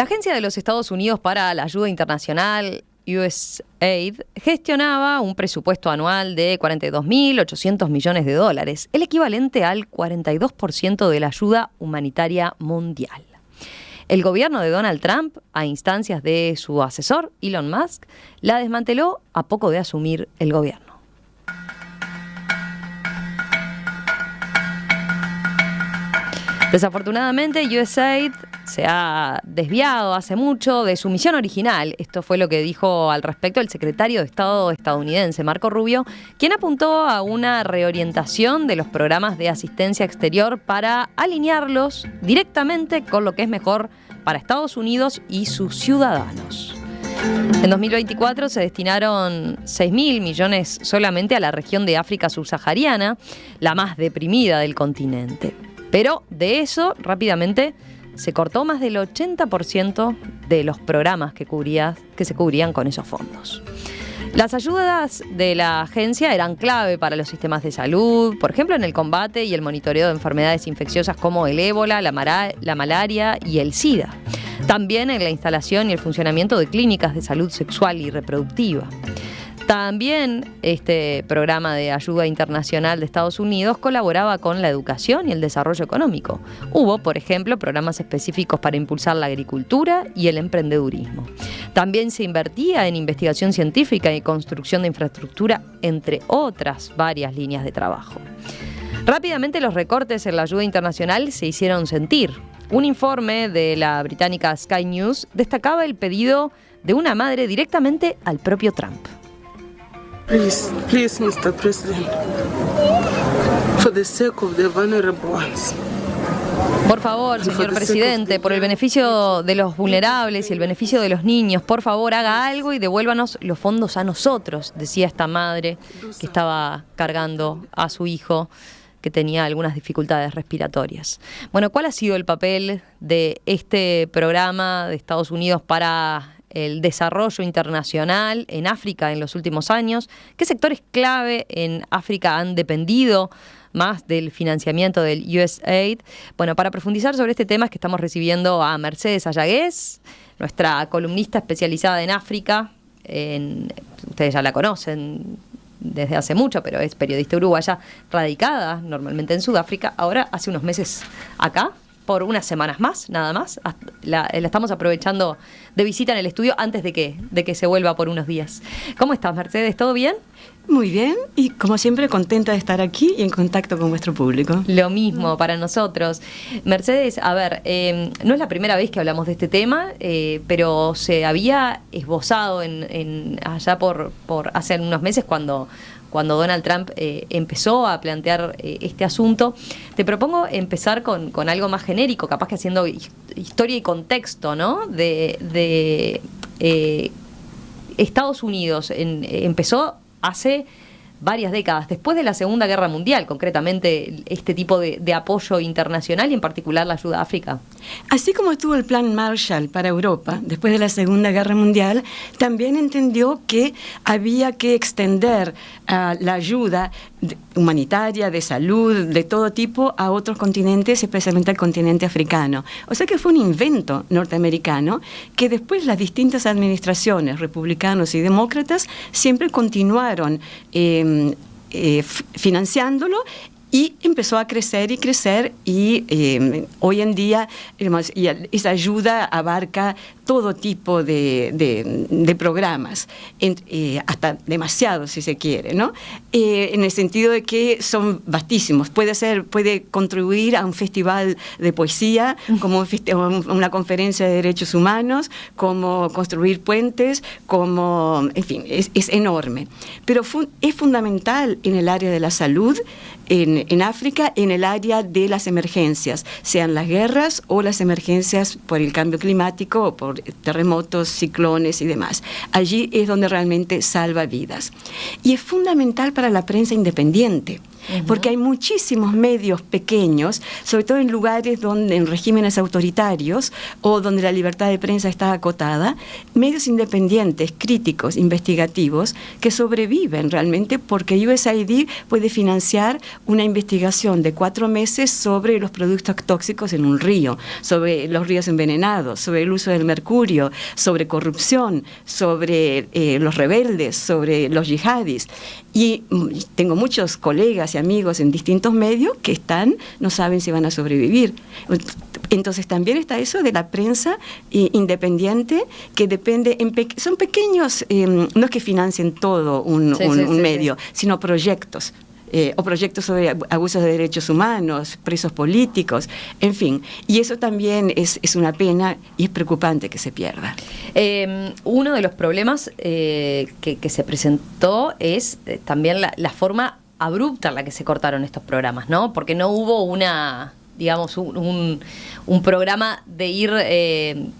La Agencia de los Estados Unidos para la Ayuda Internacional, USAID, gestionaba un presupuesto anual de 42.800 millones de dólares, el equivalente al 42% de la ayuda humanitaria mundial. El gobierno de Donald Trump, a instancias de su asesor, Elon Musk, la desmanteló a poco de asumir el gobierno. Desafortunadamente, USAID se ha desviado hace mucho de su misión original. Esto fue lo que dijo al respecto el secretario de Estado estadounidense, Marco Rubio, quien apuntó a una reorientación de los programas de asistencia exterior para alinearlos directamente con lo que es mejor para Estados Unidos y sus ciudadanos. En 2024 se destinaron 6.000 millones solamente a la región de África subsahariana, la más deprimida del continente. Pero de eso, rápidamente, se cortó más del 80% de los programas que se cubrían con esos fondos. Las ayudas de la agencia eran clave para los sistemas de salud, por ejemplo, en el combate y el monitoreo de enfermedades infecciosas como el ébola, la malaria y el SIDA. También en la instalación y el funcionamiento de clínicas de salud sexual y reproductiva. También este programa de ayuda internacional de Estados Unidos colaboraba con la educación y el desarrollo económico. Hubo, por ejemplo, programas específicos para impulsar la agricultura y el emprendedurismo. También se invertía en investigación científica y construcción de infraestructura, entre otras varias líneas de trabajo. Rápidamente los recortes en la ayuda internacional se hicieron sentir. Un informe de la británica Sky News destacaba el pedido de una madre directamente al propio Trump. Please, Mr. President, for the sake of the vulnerable ones. Por favor, señor presidente, por el beneficio de los vulnerables y el beneficio de los niños, por favor, haga algo y devuélvanos los fondos a nosotros, decía esta madre que estaba cargando a su hijo que tenía algunas dificultades respiratorias. Bueno, ¿cuál ha sido el papel de este programa de Estados Unidos para el desarrollo internacional en África en los últimos años? ¿Qué sectores clave en África han dependido más del financiamiento del USAID? Bueno, para profundizar sobre este tema es que estamos recibiendo a Mercedes Ayagués, nuestra columnista especializada en África. Ustedes ya la conocen desde hace mucho, pero es periodista uruguaya radicada normalmente en Sudáfrica, ahora hace unos meses acá, por unas semanas más, nada más. La estamos aprovechando de visita en el estudio antes de que se vuelva por unos días. ¿Cómo estás, Mercedes? ¿Todo bien? Muy bien, y como siempre contenta de estar aquí y en contacto con vuestro público. Lo mismo para nosotros. Mercedes, a ver, no es la primera vez que hablamos de este tema, pero se había esbozado allá por hace unos meses cuando Donald Trump empezó a plantear este asunto. Te propongo empezar con algo más genérico, capaz que haciendo historia y contexto, ¿no? De Estados Unidos empezó hace varias décadas, después de la Segunda Guerra Mundial, concretamente este tipo de apoyo internacional y en particular la ayuda a África. Así como estuvo el Plan Marshall para Europa después de la Segunda Guerra Mundial, también entendió que había que extender la ayuda humanitaria, de salud, de todo tipo a otros continentes, especialmente al continente africano. O sea que fue un invento norteamericano que después las distintas administraciones, republicanos y demócratas, siempre continuaron financiándolo, y empezó a crecer y hoy en día, digamos, esa ayuda abarca todo tipo de programas, hasta demasiado si se quiere, ¿no? En el sentido de que son vastísimos. Puede contribuir a un festival de poesía, como una conferencia de derechos humanos, como construir puentes, como, en fin, es enorme. Pero es fundamental en el área de la salud, en África, en el área de las emergencias, sean las guerras o las emergencias por el cambio climático o por terremotos, ciclones y demás. Allí es donde realmente salva vidas. Y es fundamental para la prensa independiente. porque hay muchísimos medios pequeños, sobre todo en lugares donde en regímenes autoritarios o donde la libertad de prensa está acotada, medios independientes, críticos, investigativos, que sobreviven realmente porque USAID puede financiar una investigación de 4 meses sobre los productos tóxicos en un río, sobre los ríos envenenados, sobre el uso del mercurio, sobre corrupción, sobre los rebeldes, sobre los yihadis. Y tengo muchos colegas y amigos en distintos medios que no saben si van a sobrevivir. Entonces también está eso de la prensa independiente, que depende, son pequeños, no es que financien todo un medio, sino proyectos. O proyectos sobre abusos de derechos humanos, presos políticos, en fin. Y eso también es una pena y es preocupante que se pierda. Uno de los problemas que se presentó es también la forma abrupta en la que se cortaron estos programas, ¿no? Porque no hubo digamos, un programa de ir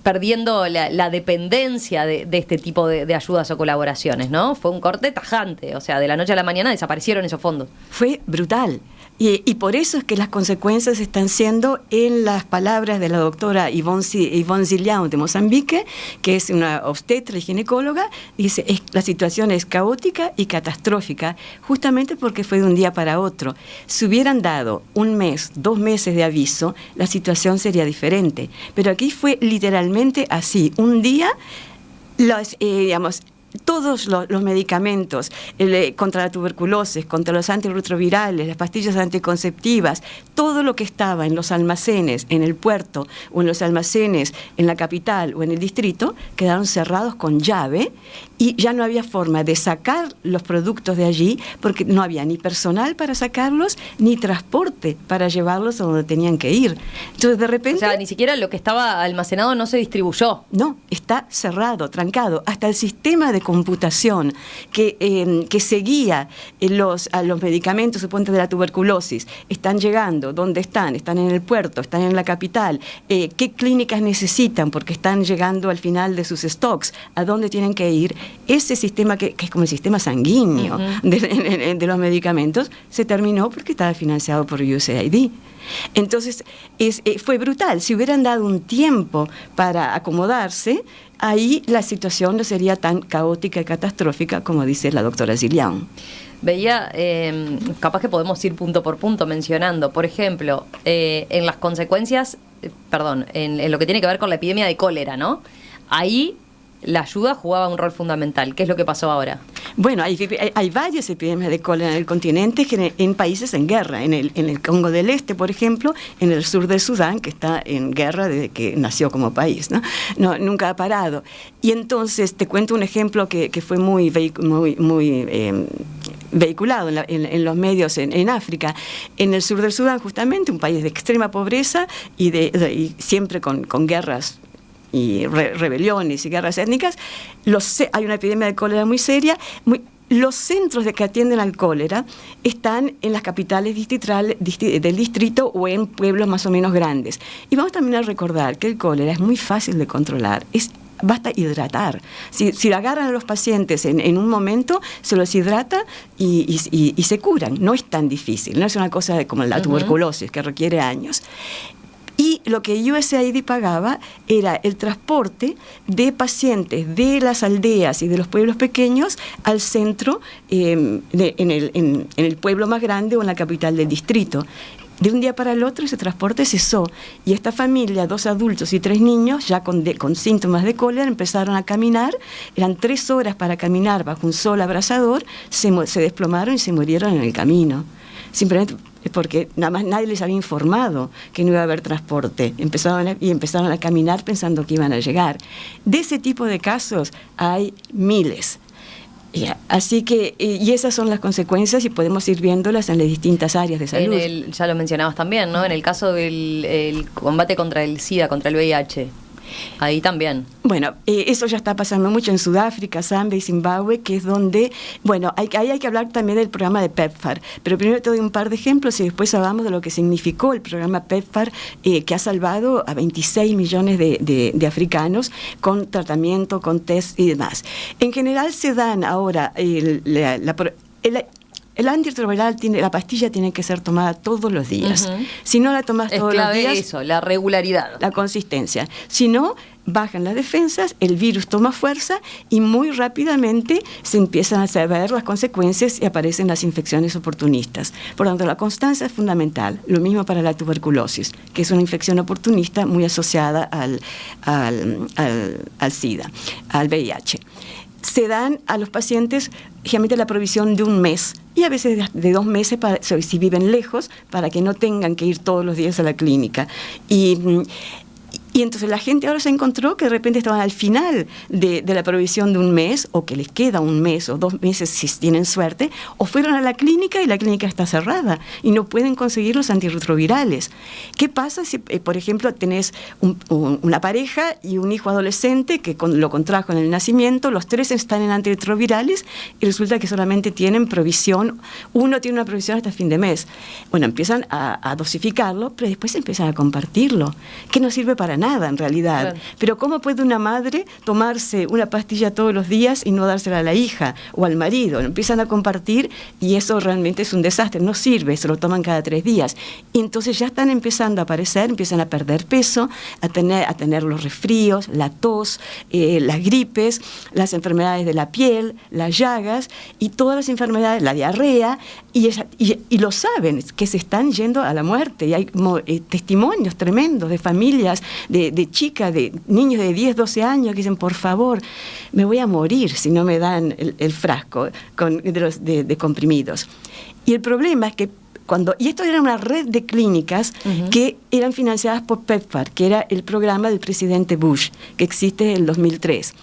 perdiendo la dependencia de este tipo de ayudas o colaboraciones, ¿no? Fue un corte tajante, o sea, de la noche a la mañana desaparecieron esos fondos. Fue brutal. Y por eso es que las consecuencias están siendo, en las palabras de la doctora Yvonne Zilião de Mozambique, que es una obstetra y ginecóloga, dice, la situación es caótica y catastrófica, justamente porque fue de un día para otro. Si hubieran dado 1 mes, 2 meses de aviso, la situación sería diferente. Pero aquí fue literalmente así. Un día, todos los medicamentos contra la tuberculosis, contra los antirretrovirales, las pastillas anticonceptivas, todo lo que estaba en los almacenes, en el puerto, o en los almacenes en la capital o en el distrito, quedaron cerrados con llave y ya no había forma de sacar los productos de allí porque no había ni personal para sacarlos, ni transporte para llevarlos a donde tenían que ir. Entonces, de repente... O sea, ni siquiera lo que estaba almacenado no se distribuyó. No, está cerrado, trancado. Hasta el sistema de computación que seguía a los medicamentos, suponte de la tuberculosis, están llegando, ¿dónde están? Están en el puerto, están en la capital, ¿qué clínicas necesitan? Porque están llegando al final de sus stocks, ¿a dónde tienen que ir? Ese sistema que es como el sistema sanguíneo de los medicamentos, se terminó porque estaba financiado por USAID. Entonces, fue brutal. Si hubieran dado un tiempo para acomodarse, ahí la situación no sería tan caótica y catastrófica como dice la doctora Zilião. Veía, capaz que podemos ir punto por punto mencionando, por ejemplo, en las consecuencias, en lo que tiene que ver con la epidemia de cólera, ¿no? Ahí la ayuda jugaba un rol fundamental. ¿Qué es lo que pasó ahora? Bueno, hay varias epidemias de cólera en el continente, en países en guerra. En el Congo del Este, por ejemplo, en el sur de Sudán, que está en guerra desde que nació como país, ¿no? Nunca ha parado. Y entonces te cuento un ejemplo que fue muy vehiculado en los medios en África. En el sur del Sudán, justamente, un país de extrema pobreza y siempre con guerras y rebeliones y guerras étnicas, hay una epidemia de cólera muy seria. Los centros que atienden al cólera están en las capitales del distrito o en pueblos más o menos grandes. Y vamos también a recordar que el cólera es muy fácil de controlar, basta hidratar. Si agarran a los pacientes en un momento, se los hidrata y se curan. No es tan difícil, no es una cosa como la tuberculosis que requiere años. Y lo que USAID pagaba era el transporte de pacientes de las aldeas y de los pueblos pequeños al centro, en el pueblo más grande o en la capital del distrito. De un día para el otro ese transporte cesó y esta familia, 2 adultos y 3 niños, ya con síntomas de cólera, empezaron a caminar. Eran 3 horas para caminar bajo un sol abrasador, se desplomaron y se murieron en el camino. Simplemente porque nada más nadie les había informado que no iba a haber transporte. Empezaron a caminar pensando que iban a llegar. De ese tipo de casos hay miles. Así que, y esas son las consecuencias y podemos ir viéndolas en las distintas áreas de salud. Ya lo mencionabas también, ¿no? En el caso del combate contra el SIDA, contra el VIH. Ahí también. Bueno, eso ya está pasando mucho en Sudáfrica, Zambia y Zimbabue, que es donde, bueno, ahí hay que hablar también del programa de PEPFAR, pero primero te doy un par de ejemplos y después hablamos de lo que significó el programa PEPFAR, que ha salvado a 26 millones de africanos con tratamiento, con test y demás. En general se dan ahora el antirretroviral la pastilla tiene que ser tomada todos los días. Si no la tomas todos los días, eso, la regularidad, la consistencia. Si no, bajan las defensas, el virus toma fuerza y muy rápidamente se empiezan a ver las consecuencias y aparecen las infecciones oportunistas. Por lo tanto, la constancia es fundamental. Lo mismo para la tuberculosis, que es una infección oportunista muy asociada al SIDA, al VIH. Se dan a los pacientes generalmente la provisión de un mes y a veces de 2 meses si viven lejos, para que no tengan que ir todos los días a la clínica. Y entonces la gente ahora se encontró que de repente estaban al final de la provisión de un mes, o que les queda un mes o 2 meses si tienen suerte, o fueron a la clínica y la clínica está cerrada y no pueden conseguir los antirretrovirales. ¿Qué pasa si, por ejemplo, tenés una pareja y un hijo adolescente que lo contrajo en el nacimiento, los 3 están en antirretrovirales y resulta que solamente tienen provisión, uno tiene una provisión hasta fin de mes? Bueno, empiezan a dosificarlo, pero después empiezan a compartirlo, que no sirve para nada en realidad. Claro. Pero ¿cómo puede una madre tomarse una pastilla todos los días y no dársela a la hija o al marido? Empiezan a compartir y eso realmente es un desastre, no sirve, se lo toman cada 3 días. Y entonces ya están empezando a aparecer, empiezan a perder peso, a tener los resfríos, la tos, las gripes, las enfermedades de la piel, las llagas y todas las enfermedades, la diarrea, y lo saben, que se están yendo a la muerte. Y hay testimonios tremendos de familias, de chicas, de niños de 10, 12 años que dicen, por favor, me voy a morir si no me dan el frasco de comprimidos. Y el problema es que y esto era una red de clínicas que eran financiadas por PEPFAR, que era el programa del presidente Bush, que existe desde el 2003.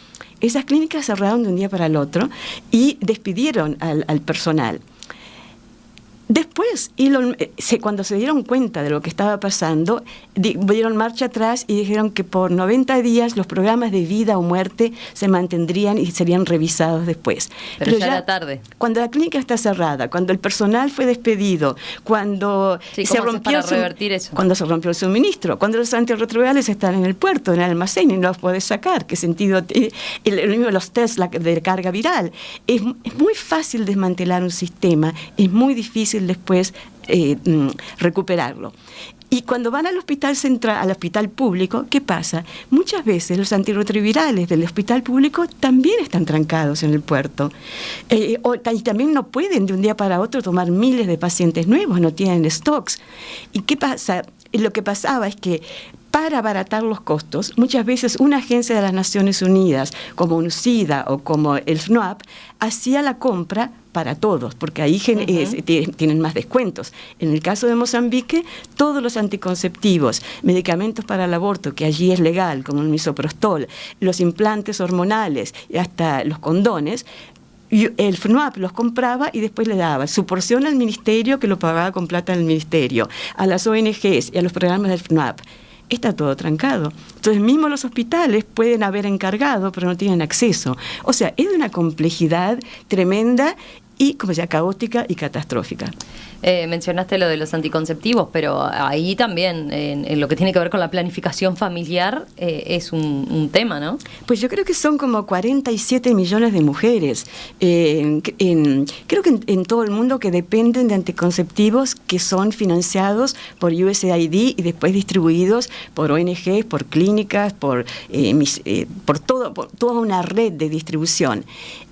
Esas clínicas cerraron de un día para el otro y despidieron al personal. Después, cuando se dieron cuenta de lo que estaba pasando, dieron marcha atrás y dijeron que por 90 días los programas de vida o muerte se mantendrían y serían revisados después. Pero ya era tarde. Cuando la clínica está cerrada, cuando el personal fue despedido, cuando se rompió cuando se rompió el suministro, cuando los antirretrovirales están en el puerto, en el almacén y no los podés sacar, ¿qué sentido? El mismo los test de carga viral. Es muy fácil desmantelar un sistema, es muy difícil después recuperarlo. Y cuando van al hospital central, al hospital público, ¿qué pasa? Muchas veces los antirretrovirales del hospital público también están trancados en el puerto. Y también no pueden de un día para otro tomar miles de pacientes nuevos, no tienen stocks. ¿Y qué pasa? Lo que pasaba es que para abaratar los costos, muchas veces una agencia de las Naciones Unidas, como UNCIDA o como el SNOAP, hacía la compra para todos, porque ahí tienen más descuentos. En el caso de Mozambique, todos los anticonceptivos, medicamentos para el aborto, que allí es legal, como el misoprostol, los implantes hormonales y hasta los condones, y el FNUAP los compraba y después le daba su porción al ministerio, que lo pagaba con plata del ministerio, a las ONGs y a los programas del FNUAP. Está todo trancado. Entonces, mismo los hospitales pueden haber encargado, pero no tienen acceso. O sea, es de una complejidad tremenda y, como decía, caótica y catastrófica. Mencionaste lo de los anticonceptivos, pero ahí también, en lo que tiene que ver con la planificación familiar, es un tema, ¿no? Pues yo creo que son como 47 millones de mujeres, creo que en todo el mundo, que dependen de anticonceptivos que son financiados por USAID y después distribuidos por ONGs, por clínicas, por toda una red de distribución.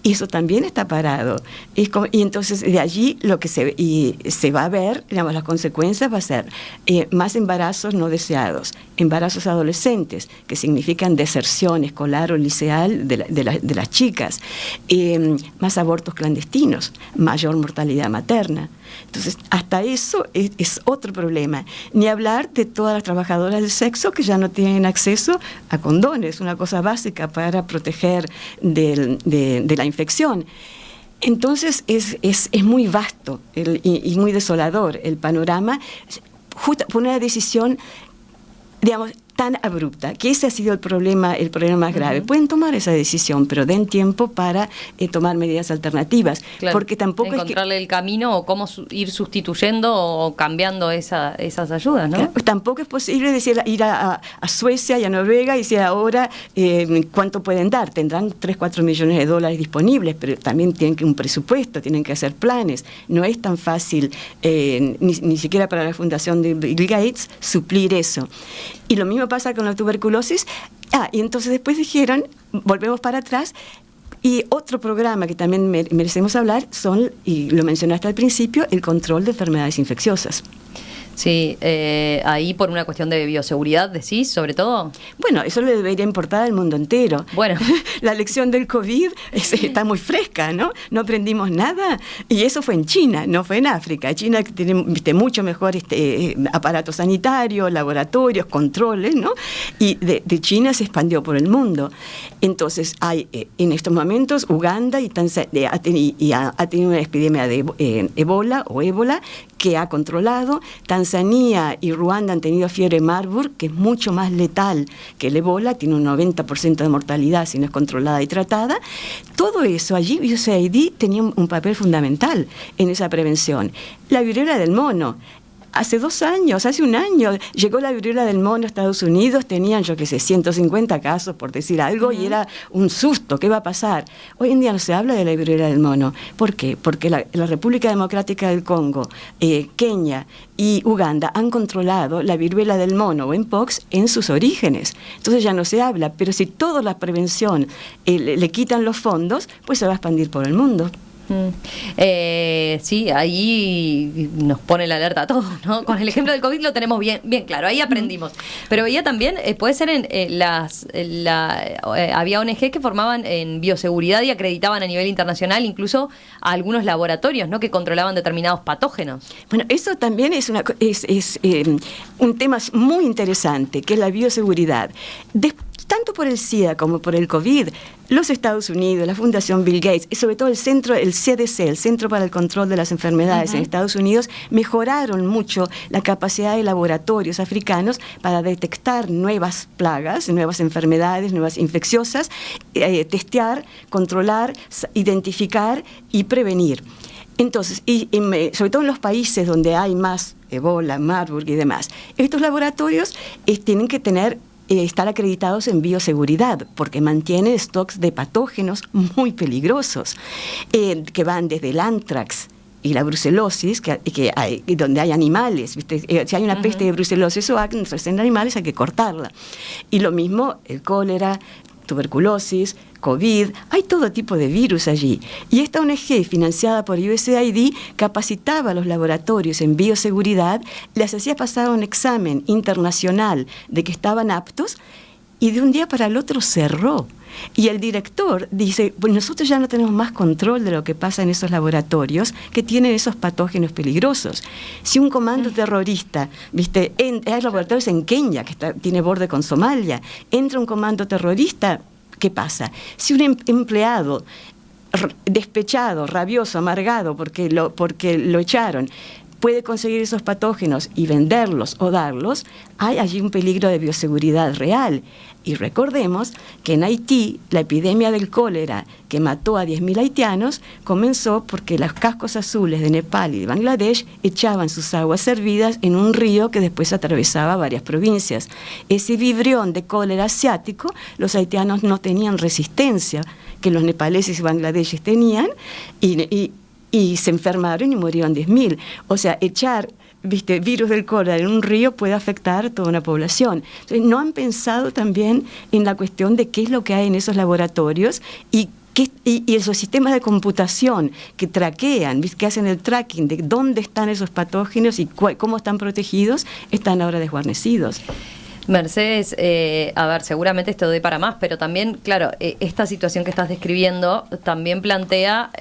Y eso también está parado. Y entonces de allí lo que se va a ver, digamos, las consecuencias va a ser más embarazos no deseados, embarazos adolescentes, que significan deserción escolar o liceal de las chicas, más abortos clandestinos, mayor mortalidad materna. Entonces, hasta eso es otro problema. Ni hablar de todas las trabajadoras del sexo que ya no tienen acceso a condones, una cosa básica para proteger de la infección. Entonces, es muy vasto y muy desolador el panorama. Justo por una decisión, digamos, tan abrupta, que ese ha sido el problema más grave. Pueden tomar esa decisión, pero den tiempo para tomar medidas alternativas, claro, porque tampoco encontrarle el camino o cómo ir sustituyendo o cambiando esas ayudas, ¿no? Claro, tampoco es posible decir, ir a Suecia y a Noruega y decir ahora cuánto pueden dar. Tendrán 3-4 millones de dólares disponibles, pero también tienen un presupuesto, tienen que hacer planes. No es tan fácil, ni siquiera para la fundación de Bill Gates, suplir eso. Y lo mismo pasa con la tuberculosis. Y entonces después dijeron, volvemos para atrás, y otro programa que también merecemos hablar son, y lo mencionaste al principio, el control de enfermedades infecciosas. Sí, ahí por una cuestión de bioseguridad, decís, sobre todo. Bueno, eso le debería importar al mundo entero. Bueno. La lección del COVID está muy fresca, ¿no? No aprendimos nada. Y eso fue en China, no fue en África. China tiene mucho mejor aparato sanitario, laboratorios, controles, ¿no? Y de China se expandió por el mundo. Entonces, hay en estos momentos Uganda y Tanzania ha tenido una epidemia de ébola que ha controlado. Tanzania y Ruanda han tenido fiebre Marburg, que es mucho más letal que el ébola, tiene un 90% de mortalidad si no es controlada y tratada. Todo eso, allí USAID tenía un papel fundamental en esa prevención. La viruela del mono. Hace 2 años, hace 1 año, llegó la viruela del mono a Estados Unidos, tenían, 150 casos, por decir algo, y era un susto, ¿qué va a pasar? Hoy en día no se habla de la viruela del mono. ¿Por qué? Porque la República Democrática del Congo, Kenia y Uganda han controlado la viruela del mono o mpox en sus orígenes. Entonces ya no se habla, pero si toda la prevención le quitan los fondos, pues se va a expandir por el mundo. Sí, ahí nos pone la alerta a todos, ¿no? Con el ejemplo del COVID lo tenemos bien claro, ahí aprendimos. Pero veía también, puede ser había ONG que formaban en bioseguridad y acreditaban a nivel internacional incluso a algunos laboratorios, ¿no? Que controlaban determinados patógenos. Bueno, eso también es un tema muy interesante, que es la bioseguridad. Tanto por el SIDA como por el COVID, los Estados Unidos, la Fundación Bill Gates y sobre todo el CDC, el Centro para el Control de las Enfermedades en Estados Unidos, mejoraron mucho la capacidad de laboratorios africanos para detectar nuevas plagas, nuevas enfermedades, nuevas infecciosas, testear, controlar, identificar y prevenir. Entonces, sobre todo en los países donde hay más ébola, Marburg y demás, estos laboratorios tienen que estar acreditados en bioseguridad, porque mantienen stocks de patógenos muy peligrosos, que van desde el anthrax y la brucelosis, donde hay animales, ¿viste? Si hay una peste de brucelosis o anthrax en animales, hay que cortarla. Y lo mismo el cólera, tuberculosis, COVID, hay todo tipo de virus allí. Y esta ONG, financiada por USAID, capacitaba a los laboratorios en bioseguridad, les hacía pasar un examen internacional de que estaban aptos, y de un día para el otro cerró. Y el director dice, pues nosotros ya no tenemos más control de lo que pasa en esos laboratorios que tienen esos patógenos peligrosos. Si un comando terrorista, hay laboratorios en Kenia, que tiene borde con Somalia, entra un comando terrorista, ¿qué pasa? Si un empleado despechado, rabioso, amargado porque lo echaron, puede conseguir esos patógenos y venderlos o darlos, hay allí un peligro de bioseguridad real. Y recordemos que en Haití la epidemia del cólera que mató a 10.000 haitianos comenzó porque los cascos azules de Nepal y de Bangladesh echaban sus aguas hervidas en un río que después atravesaba varias provincias. Ese vibrión de cólera asiático, los haitianos no tenían resistencia que los nepaleses y bangladeshes tenían, y se enfermaron y murieron 10.000. O sea, echar virus del cólera en un río puede afectar a toda una población. Entonces, no han pensado también en la cuestión de qué es lo que hay en esos laboratorios y esos sistemas de computación que traquean, que hacen el tracking de dónde están esos patógenos y cómo están protegidos, están ahora desguarnecidos. Mercedes, a ver, seguramente esto dé para más, pero también, claro, esta situación que estás describiendo también plantea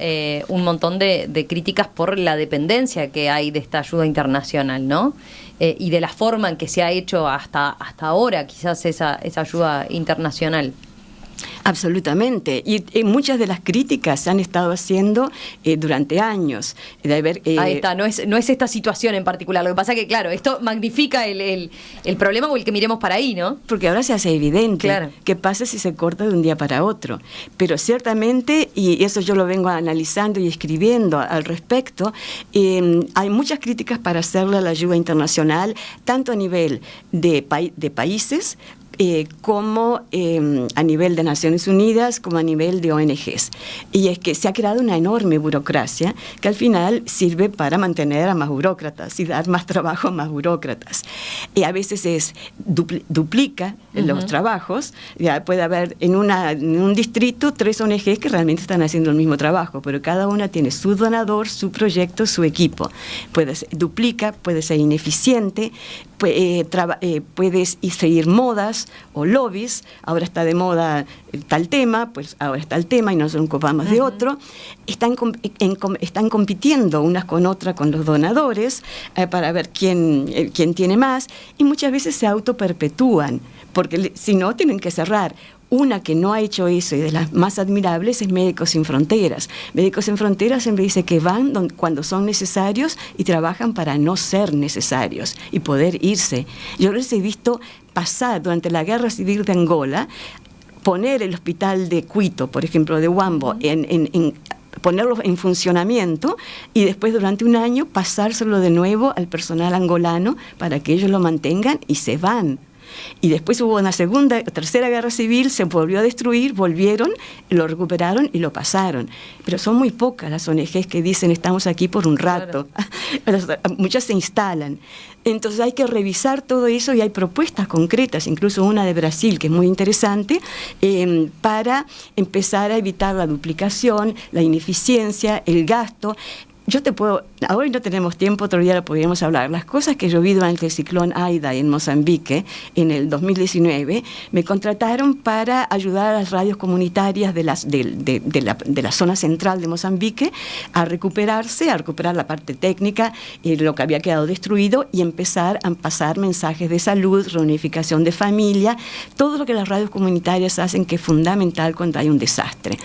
un montón de críticas por la dependencia que hay de esta ayuda internacional, ¿no? Y de la forma en que se ha hecho hasta ahora, quizás esa ayuda internacional. Absolutamente, y muchas de las críticas se han estado haciendo durante años. Ahí está, no es esta situación en particular. Lo que pasa que, claro, esto magnifica el problema o el que miremos para ahí, ¿no? Porque ahora se hace evidente qué pasa si se corta de un día para otro. Pero ciertamente, y eso yo lo vengo analizando y escribiendo al respecto, hay muchas críticas para hacerle a la ayuda internacional, tanto a nivel de países, como a nivel de Naciones Unidas, como a nivel de ONGs. Y es que se ha creado una enorme burocracia que al final sirve para mantener a más burócratas y dar más trabajo a más burócratas. Y a veces duplica los trabajos. Ya puede haber en un distrito 3 ONGs que realmente están haciendo el mismo trabajo, pero cada una tiene su donador, su proyecto, su equipo. Duplica, puede ser ineficiente, puedes seguir modas o lobbies. Ahora está de moda tal tema, pues ahora está el tema y nos ocupamos de otro. Están compitiendo unas con otras con los donadores para ver quién tiene más, y muchas veces se autoperpetúan, porque si no tienen que cerrar. Una que no ha hecho eso y de las más admirables es Médicos Sin Fronteras. Médicos Sin Fronteras siempre dice que van cuando son necesarios y trabajan para no ser necesarios y poder irse. Yo les he visto pasar durante la Guerra Civil de Angola, poner el hospital de Cuito, por ejemplo, de Huambo, ponerlo en funcionamiento y después durante un año pasárselo de nuevo al personal angolano para que ellos lo mantengan, y se van. Y después hubo una tercera guerra civil, se volvió a destruir, volvieron, lo recuperaron y lo pasaron. Pero son muy pocas las ONGs que dicen estamos aquí por un rato. Claro. Muchas se instalan. Entonces hay que revisar todo eso, y hay propuestas concretas, incluso una de Brasil que es muy interesante, para empezar a evitar la duplicación, la ineficiencia, el gasto. Hoy no tenemos tiempo, otro día lo podríamos hablar. Las cosas que yo vi durante el ciclón Aida en Mozambique en el 2019, me contrataron para ayudar a las radios comunitarias de la zona central de Mozambique a recuperar la parte técnica, lo que había quedado destruido, y empezar a pasar mensajes de salud, reunificación de familia, todo lo que las radios comunitarias hacen, que es fundamental cuando hay un desastre.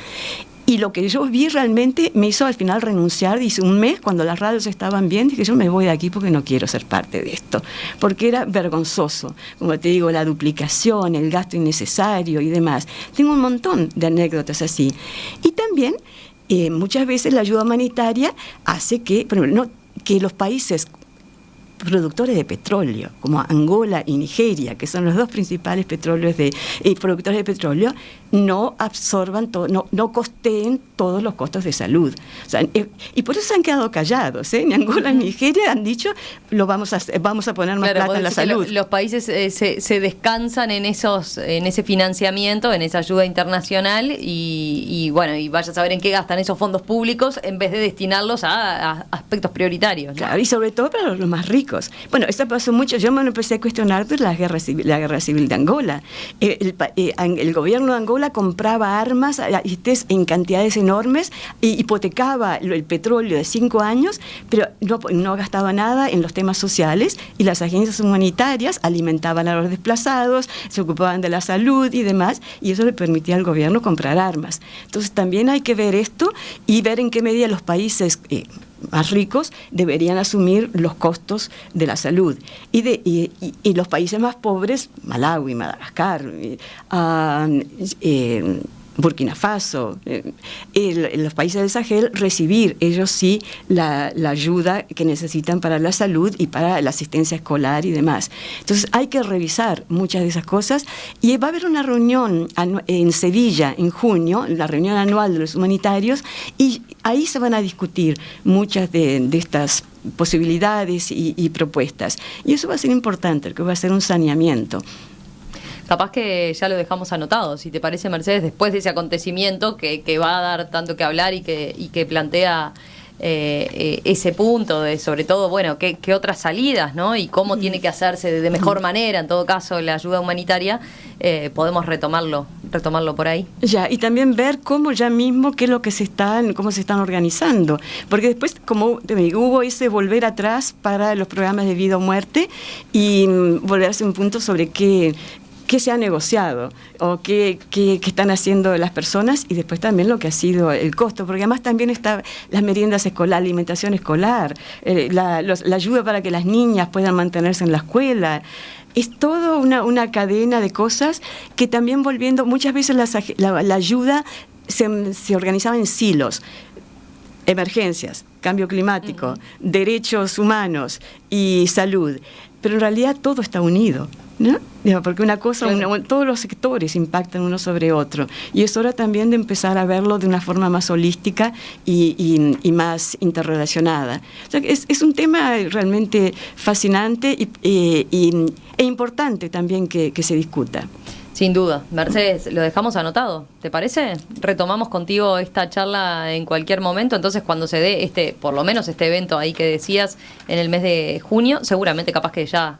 Y lo que yo vi realmente me hizo al final renunciar. Hice un mes, cuando las radios estaban bien, dije yo me voy de aquí porque no quiero ser parte de esto, porque era vergonzoso, como te digo, la duplicación, el gasto innecesario y demás. Tengo un montón de anécdotas así. Y también muchas veces la ayuda humanitaria hace que los países productores de petróleo, como Angola y Nigeria, que son los dos principales productores de petróleo, no absorban no costeen todos los costos de salud. O sea, y por eso se han quedado callados. En Angola y Nigeria han dicho, vamos a poner más plata en la salud. Los países se descansan en ese financiamiento, en esa ayuda internacional, y bueno, y vaya a saber en qué gastan esos fondos públicos en vez de destinarlos a aspectos prioritarios, ¿no? Claro, y sobre todo para los más ricos. Bueno, esto pasó mucho. Yo me lo empecé a cuestionar de la guerra civil de Angola. El gobierno de Angola compraba armas en cantidades enormes, hipotecaba el petróleo de 5 años, pero no gastaba nada en los temas sociales, y las agencias humanitarias alimentaban a los desplazados, se ocupaban de la salud y demás, y eso le permitía al gobierno comprar armas. Entonces también hay que ver esto y ver en qué medida los países más ricos deberían asumir los costos de la salud, y los países más pobres, Malawi, Madagascar, Burkina Faso, los países del Sahel, recibir ellos sí la ayuda que necesitan para la salud y para la asistencia escolar y demás. Entonces hay que revisar muchas de esas cosas, y va a haber una reunión en Sevilla en junio, la reunión anual de los humanitarios, y ahí se van a discutir muchas de estas posibilidades y propuestas, y eso va a ser importante, porque va a ser un saneamiento. Capaz que ya lo dejamos anotado, si te parece, Mercedes, después de ese acontecimiento que va a dar tanto que hablar y que plantea ese punto de, sobre todo, bueno, qué otras salidas, ¿no? Y cómo tiene que hacerse de mejor manera, en todo caso, la ayuda humanitaria, podemos retomarlo por ahí. Ya, y también ver cómo ya mismo, cómo se están organizando, porque después, como te digo, hubo ese volver atrás para los programas de vida o muerte, y volver a hacer un punto sobre qué qué se ha negociado o qué están haciendo las personas, y después también lo que ha sido el costo, porque además también está las meriendas escolares, alimentación escolar, la ayuda para que las niñas puedan mantenerse en la escuela. Es toda una cadena de cosas que también, volviendo, muchas veces la ayuda se organizaba en silos: emergencias, cambio climático, derechos humanos y salud. Pero en realidad todo está unido, ¿no? Porque una cosa, claro, todos los sectores impactan uno sobre otro. Y es hora también de empezar a verlo de una forma más holística y más interrelacionada. O sea, es un tema realmente fascinante e importante también que se discuta. Sin duda. Mercedes, lo dejamos anotado, ¿te parece? Retomamos contigo esta charla en cualquier momento. Entonces, cuando se dé por lo menos este evento ahí que decías en el mes de junio, seguramente capaz que ya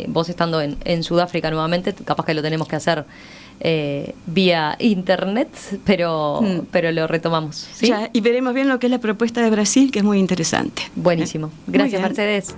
vos estando en Sudáfrica nuevamente, capaz que lo tenemos que hacer vía internet, pero lo retomamos, ¿sí? Ya, y veremos bien lo que es la propuesta de Brasil, que es muy interesante. Buenísimo. Gracias, Mercedes.